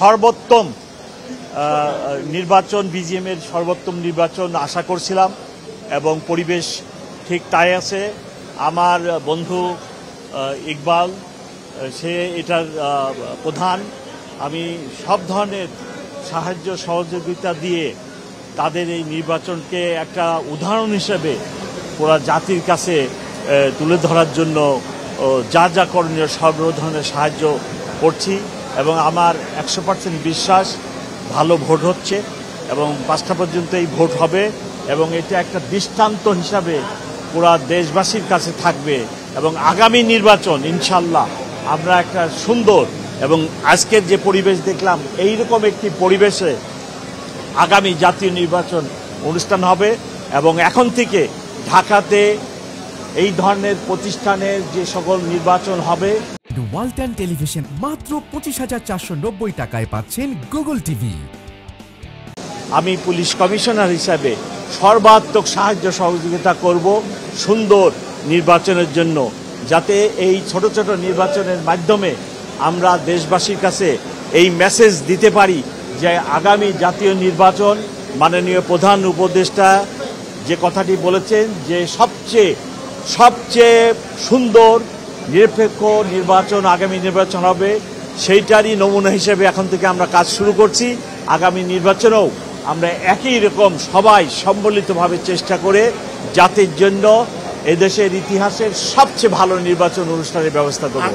সর্বোত্তম নির্বাচন, বিজিএমের সর্বোত্তম নির্বাচন আশা করছিলাম এবং পরিবেশ ঠিক তাই আছে। আমার বন্ধু ইকবাল সে এটার প্রধান। আমি সব ধরনের সাহায্য সহযোগিতা দিয়ে তাদের এই নির্বাচনকে একটা উদাহরণ হিসেবে পুরা জাতির কাছে তুলে ধরার জন্য যা যা করণীয় সব ধরনের সাহায্য করছি এবং আমার 100% বিশ্বাস ভালো ভোট হচ্ছে এবং 5টা পর্যন্ত এই ভোট হবে এবং এটা একটা দৃষ্টান্ত হিসাবে পুরা দেশবাসীর কাছে থাকবে এবং আগামী নির্বাচন ইনশাল্লাহ আমরা একটা সুন্দর এবং আজকের যে পরিবেশ দেখলাম এইরকম একটি পরিবেশে আগামী জাতীয় নির্বাচন অনুষ্ঠান হবে এবং এখন থেকে ঢাকাতে এই ধরনের প্রতিষ্ঠানের যে সকল নির্বাচন হবে। ওয়ালটন টেলিভিশন মাত্র 25,490 টাকায় পাচ্ছেন গুগল টিভি। আমি পুলিশ কমিশনার হিসাবে সর্বাত্মক সাহায্য সহযোগিতা করব সুন্দর নির্বাচনের জন্য, যাতে এই ছোট ছোট নির্বাচনের মাধ্যমে আমরা দেশবাসীর কাছে এই মেসেজ দিতে পারি যে আগামী জাতীয় নির্বাচন মাননীয় প্রধান উপদেষ্টা যে কথাটি বলেছেন যে সবচেয়ে সুন্দর নিরপেক্ষ নির্বাচন আগামী নির্বাচন হবে, সেইটারই নমুনা হিসেবে এখন থেকে আমরা কাজ শুরু করছি। আগামী নির্বাচনেও আমরা একই রকম সবাই সম্মিলিতভাবে চেষ্টা করে জাতির জন্য এদেশের ইতিহাসের সবচেয়ে ভালো নির্বাচন অনুষ্ঠানের ব্যবস্থা করব।